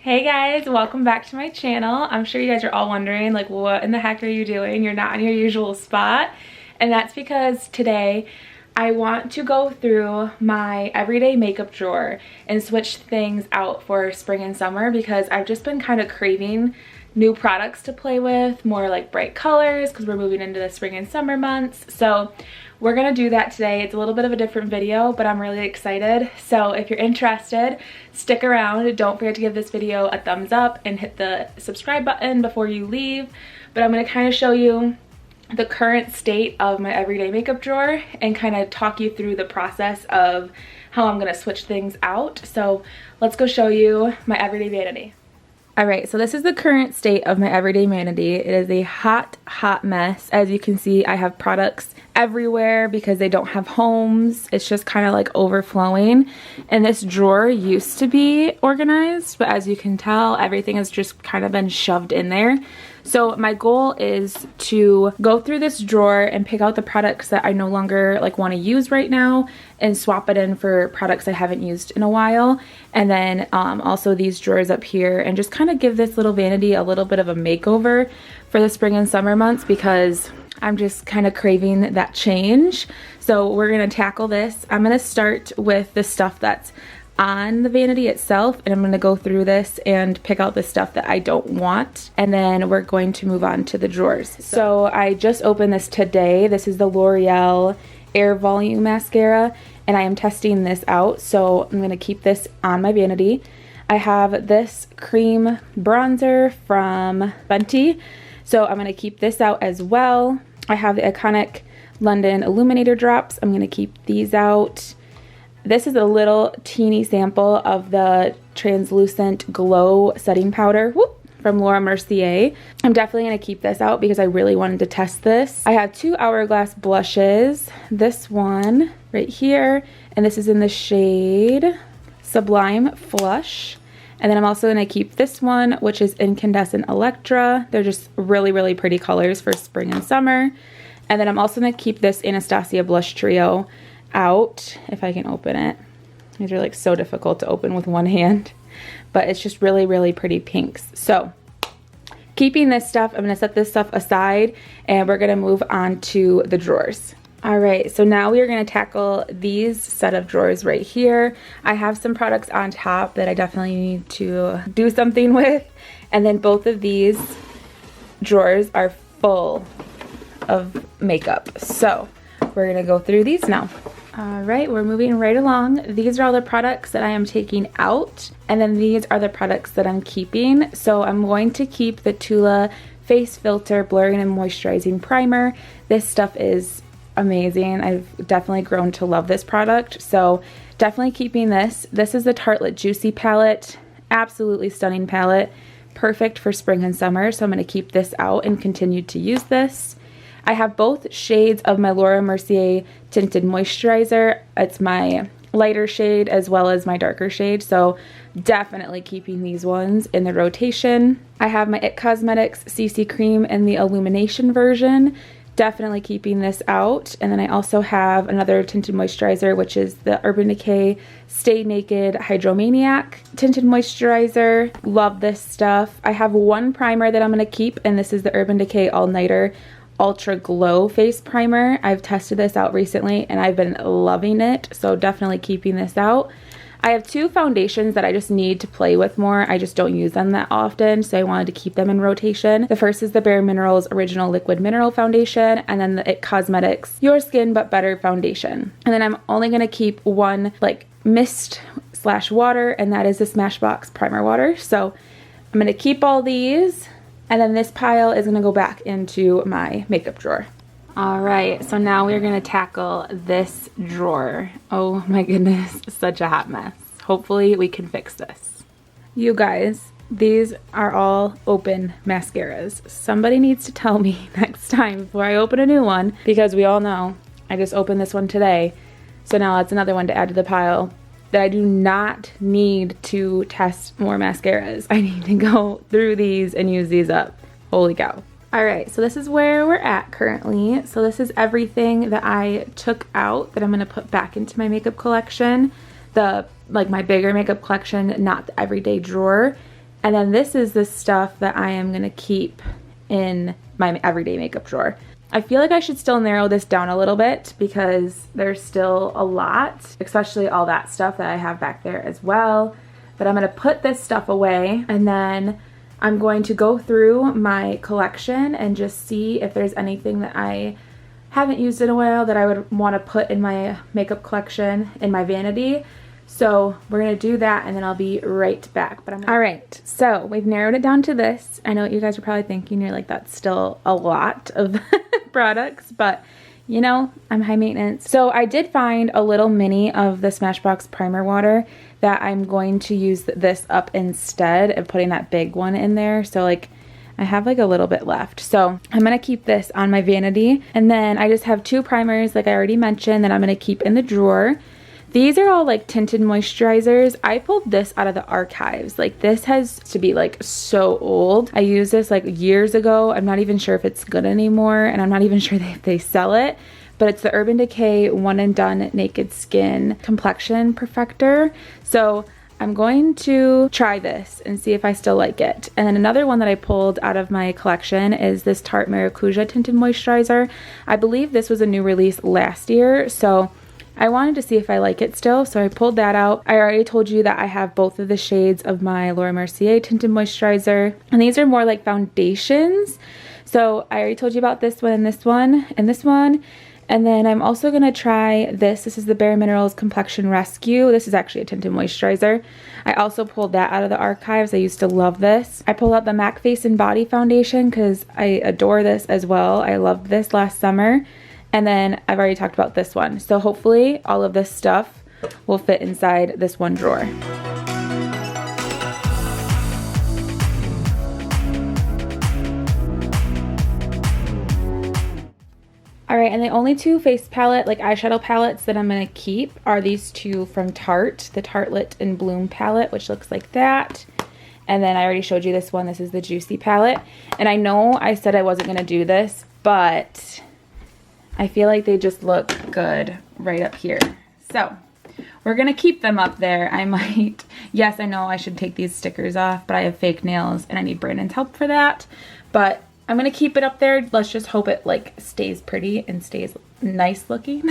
Hey guys, welcome back to my channel. I'm sure you guys are all wondering, like, what in the heck are you doing? You're not in your usual spot. And that's because today I want to go through my everyday makeup drawer and switch things out for spring and summer because I've just been kind of craving new products to play with, more like bright colors because we're moving into the spring and summer months. So we're gonna do that today. It's a little bit of a different video, but I'm really excited. So if you're interested, stick around. Don't forget to give this video a thumbs up and hit the subscribe button before you leave. But I'm gonna kind of show you the current state of my everyday makeup drawer and kind of talk you through the process of how I'm gonna switch things out. So let's go show you my everyday vanity. Alright, so this is the current state of my everyday vanity. It is a hot mess. As you can see, I have products everywhere because they don't have homes. It's just kind of like overflowing. And this drawer used to be organized, but as you can tell, everything has just kind of been shoved in there. So my goal is to go through this drawer and pick out the products that I no longer want to use right now and swap it in for products I haven't used in a while. And then also these drawers up here, and just kind of give this little vanity a little bit of a makeover for the spring and summer months because I'm just kind of craving that change. So we're going to tackle this. I'm going to start with the stuff that's on the vanity itself, and I'm going to go through this and pick out the stuff that I don't want, and then we're going to move on to the drawers. So I just opened this today. This is the L'Oreal Air Volume Mascara, and I am testing this out, so I'm going to keep this on my vanity. I have this cream bronzer from Fenty, so I'm going to keep this out as well. I have the iconic London Illuminator drops. I'm going to keep these out. This is a little teeny sample of the translucent glow setting powder from Laura Mercier. I'm definitely going to keep this out because I really wanted to test this. I have two Hourglass blushes. This one right here, and this is in the shade Sublime Flush. And then I'm also going to keep this one, which is Incandescent Electra. They're just really, really pretty colors for spring and summer. And then I'm also going to keep this Anastasia Blush Trio out, if I can open it. These are so difficult to open with one hand, but it's just really, really pretty pinks. So keeping this stuff, I'm going to set this stuff aside and we're going to move on to the drawers. Alright, so now we are going to tackle these set of drawers right here. I have some products on top that I definitely need to do something with, and then both of these drawers are full of makeup. So we're going to go through these now. Alright, we're moving right along. These are all the products that I am taking out, and then these are the products that I'm keeping. So I'm going to keep the Tula Face Filter Blurring and Moisturizing Primer. This stuff is amazing. I've definitely grown to love this product, so definitely keeping this. This is the Tartelette Juicy palette. Absolutely stunning palette. Perfect for spring and summer, so I'm going to keep this out and continue to use this. I have both shades of my Laura Mercier Tinted Moisturizer. It's my lighter shade as well as my darker shade, so definitely keeping these ones in the rotation. I have my IT Cosmetics CC Cream in the Illumination version. Definitely keeping this out. And then I also have another tinted moisturizer, which is the Urban Decay Stay Naked Hydromaniac Tinted Moisturizer. Love this stuff. I have one primer that I'm going to keep, and this is the Urban Decay All Nighter Ultra Glow Face Primer. I've tested this out recently and I've been loving it, so definitely keeping this out. I have two foundations that I just need to play with more. I just don't use them that often, so I wanted to keep them in rotation. The first is the Bare Minerals Original Liquid Mineral Foundation, and then the IT Cosmetics Your Skin But Better Foundation. And then I'm only going to keep one mist/water, and that is the Smashbox Primer Water. So I'm going to keep all these. And then this pile is going to go back into my makeup drawer. Alright, so now we're going to tackle this drawer. Oh my goodness, such a hot mess. Hopefully we can fix this. You guys, these are all open mascaras. Somebody needs to tell me next time before I open a new one, because we all know I just opened this one today. So now that's another one to add to the pile. That I do not need to test more mascaras. I need to go through these and use these up. Holy cow. Alright, so this is where we're at currently. So this is everything that I took out that I'm going to put back into my makeup collection. My bigger makeup collection, not the everyday drawer. And then this is the stuff that I am going to keep in my everyday makeup drawer. I feel like I should still narrow this down a little bit because there's still a lot, especially all that stuff that I have back there as well. But I'm going to put this stuff away, and then I'm going to go through my collection and just see if there's anything that I haven't used in a while that I would want to put in my makeup collection in my vanity. So we're going to do that, and then I'll be right back. All right, so we've narrowed it down to this. I know what you guys are probably thinking. You're like, that's still a lot of products, but you know, I'm high maintenance. So I did find a little mini of the Smashbox primer water that I'm going to use this up instead of putting that big one in there. So like, I have like a little bit left. So I'm going to keep this on my vanity. And then I just have 2 primers, like I already mentioned, that I'm going to keep in the drawer. These are all like tinted moisturizers. I pulled this out of the archives. Like, this has to be like so old. I used this like years ago. I'm not even sure if it's good anymore, and I'm not even sure if they sell it. But it's the Urban Decay One and Done Naked Skin Complexion Perfector. So I'm going to try this and see if I still like it. And then another one that I pulled out of my collection is this Tarte Maracuja Tinted Moisturizer. I believe this was a new release last year, so I wanted to see if I like it still, so I pulled that out. I already told you that I have both of the shades of my Laura Mercier Tinted Moisturizer, and these are more like foundations. So I already told you about this one and this one and this one. And then I'm also going to try this. This is the Bare Minerals Complexion Rescue. This is actually a tinted moisturizer. I also pulled that out of the archives. I used to love this. I pulled out the MAC Face and Body Foundation because I adore this as well. I loved this last summer. And then I've already talked about this one. So hopefully all of this stuff will fit inside this one drawer. Alright, and the only 2 face palette, like eyeshadow palettes that I'm going to keep are these 2 from Tarte. The Tarte Lit and Bloom palette, which looks like that. And then I already showed you this one. This is the Juicy palette. And I know I said I wasn't going to do this, but I feel like they just look good right up here. So we're going to keep them up there. I might, yes, I know I should take these stickers off, but I have fake nails and I need Brandon's help for that. But I'm going to keep it up there. Let's just hope it like stays pretty and stays nice looking.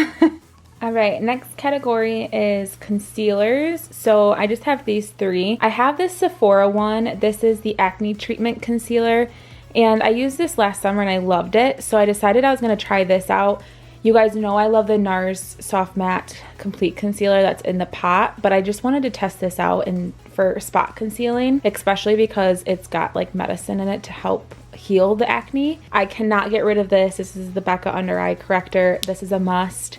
All right, next category is concealers. So I just have these 3. I have this Sephora one. This is the Acne Treatment Concealer. And I used this last summer and I loved it. So I decided I was going to try this out. You guys know I love the NARS Soft Matte Complete Concealer that's in the pot. But I just wanted to test this out for spot concealing. Especially because it's got like medicine in it to help heal the acne. I cannot get rid of this. This is the Becca Under Eye Corrector. This is a must.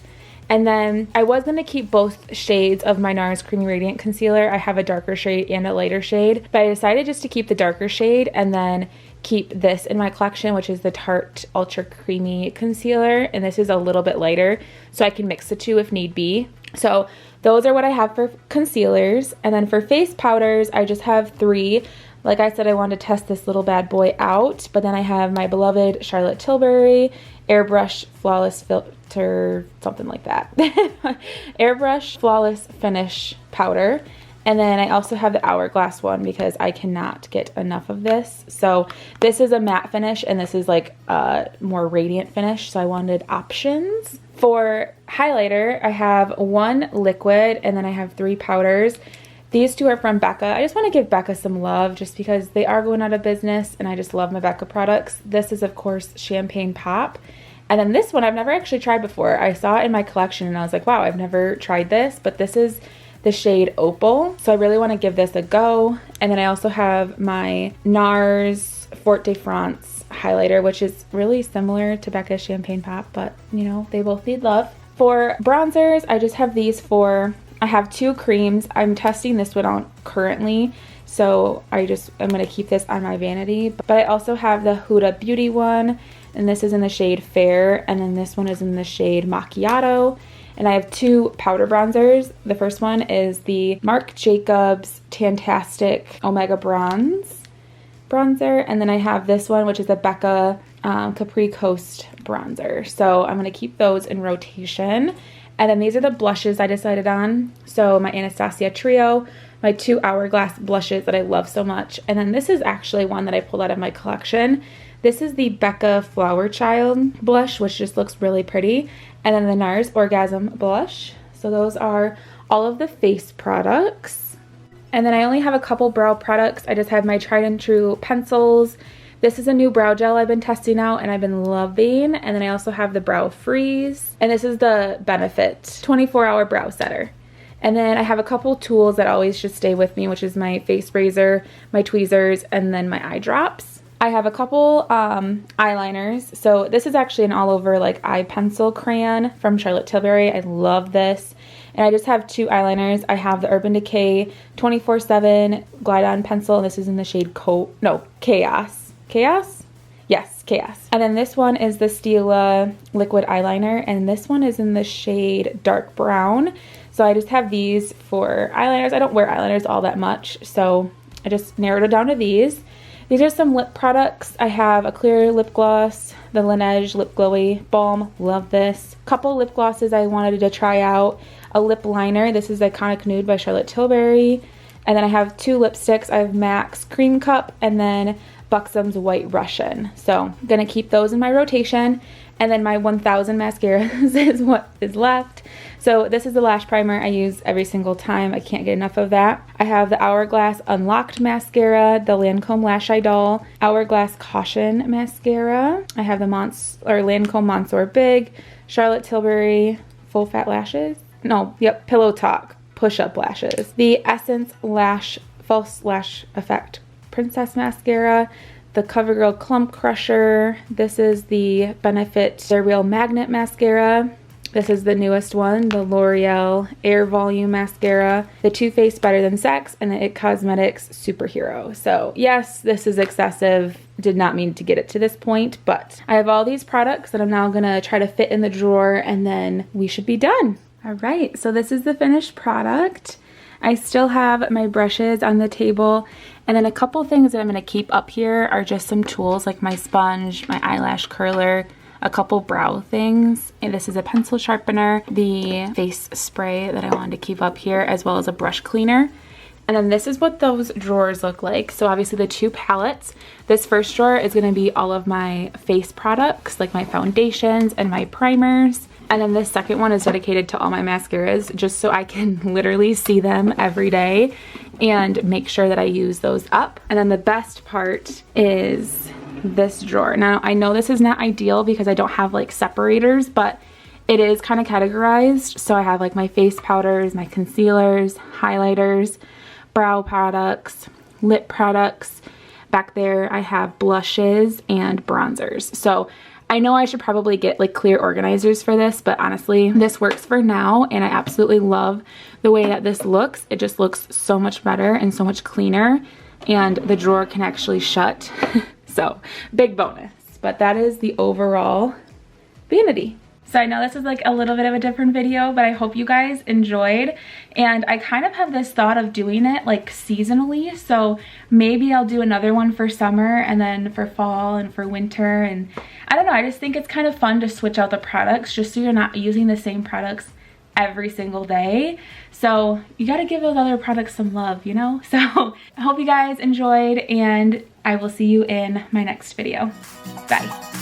And then I was going to keep both shades of my NARS Creamy Radiant Concealer. I have a darker shade and a lighter shade. But I decided just to keep the darker shade and then keep this in my collection, which is the Tarte Ultra Creamy Concealer. And this is a little bit lighter, so I can mix the 2 if need be. So those are what I have for concealers. And then for face powders, I just have 3. Like I said, I wanted to test this little bad boy out. But then I have my beloved Charlotte Tilbury Airbrush Flawless Filter, something like that. Airbrush Flawless Finish Powder. And then I also have the Hourglass one because I cannot get enough of this. So this is a matte finish and this is like a more radiant finish. So I wanted options. For highlighter, I have 1 liquid and then I have 3 powders. These 2 are from Becca. I just want to give Becca some love just because they are going out of business and I just love my Becca products. This is, of course, Champagne Pop. And then this one I've never actually tried before. I saw it in my collection and I was like, wow, I've never tried this. But this is the shade Opal. So I really want to give this a go. And then I also have my NARS Fort de France highlighter, which is really similar to Becca's Champagne Pop, but you know, they both need love. For bronzers, I just have these 4. I have 2 creams. I'm testing this one out currently, so I'm going to keep this on my vanity. But I also have the Huda Beauty one, and this is in the shade Fair, and then this one is in the shade Macchiato. And I have 2 powder bronzers. The first one is the Marc Jacobs Tantastic Omega Bronze bronzer, and then I have this one, which is a Becca Capri Coast bronzer. So I'm going to keep those in rotation. And then these are the blushes I decided on. So my Anastasia Trio, my 2 Hourglass blushes that I love so much. And then this is actually one that I pulled out of my collection. This is the Becca Flower Child blush, which just looks really pretty. And then the NARS Orgasm blush. So those are all of the face products. And then I only have a couple brow products. I just have my tried and true pencils. This is a new brow gel I've been testing out and I've been loving. And then I also have the Brow Freeze. And this is the Benefit 24-hour brow setter. And then I have a couple tools that always should stay with me, which is my face razor, my tweezers, and then my eye drops. I have a couple eyeliners. So this is actually an all over like eye pencil crayon from Charlotte Tilbury. I love this. And I just have 2 eyeliners. I have the Urban Decay 24/7 Glide On Pencil. And this is in the shade Chaos. Chaos? Yes, Chaos. And then this one is the Stila liquid eyeliner. And this one is in the shade Dark Brown. So I just have these for eyeliners. I don't wear eyeliners all that much. So I just narrowed it down to these. These are some lip products. I have a clear lip gloss, the Laneige Lip Glowy Balm. Love this. Couple lip glosses I wanted to try out. A lip liner. This is Iconic Nude by Charlotte Tilbury. And then I have 2 lipsticks. I have MAC's Cream Cup and then Buxom's White Russian. So I'm going to keep those in my rotation. And then my 1000 mascaras is what is left. So this is the lash primer I use every single time. I can't get enough of that. I have the Hourglass Unlocked Mascara, the Lancome Lash Eye Doll, Hourglass Caution Mascara. I have the Lancome Monsour Big, Charlotte Tilbury Full Fat Lashes. Pillow Talk Push-Up Lashes. The Essence False Lash Effect Princess Mascara, the CoverGirl Clump Crusher. This is the Benefit They're Real Magnet Mascara. This is the newest one, the L'Oreal Air Volume Mascara, the Too Faced Better Than Sex, and the IT Cosmetics Superhero. So yes, this is excessive. Did not mean to get it to this point, but I have all these products that I'm now gonna try to fit in the drawer and then we should be done. All right, so this is the finished product. I still have my brushes on the table, and then a couple things that I'm going to keep up here are just some tools like my sponge, my eyelash curler, a couple brow things. And this is a pencil sharpener, the face spray that I wanted to keep up here, as well as a brush cleaner. And then this is what those drawers look like. So obviously the 2 palettes. This first drawer is going to be all of my face products, like my foundations and my primers. And then this second one is dedicated to all my mascaras, just so I can literally see them every day and make sure that I use those up. And then the best part is this drawer. Now, I know this is not ideal because I don't have like separators, but it is kind of categorized. So I have like my face powders, my concealers, highlighters, brow products, lip products. Back there, I have blushes and bronzers. So I know I should probably get like clear organizers for this, but honestly, this works for now and I absolutely love the way that this looks. It just looks so much better and so much cleaner, and the drawer can actually shut. So big bonus, but that is the overall vanity. So I know this is like a little bit of a different video, but I hope you guys enjoyed. And I kind of have this thought of doing it like seasonally. So maybe I'll do another one for summer and then for fall and for winter. And I don't know, I just think it's kind of fun to switch out the products just so you're not using the same products every single day. So you got to give those other products some love, you know? So I hope you guys enjoyed and I will see you in my next video. Bye.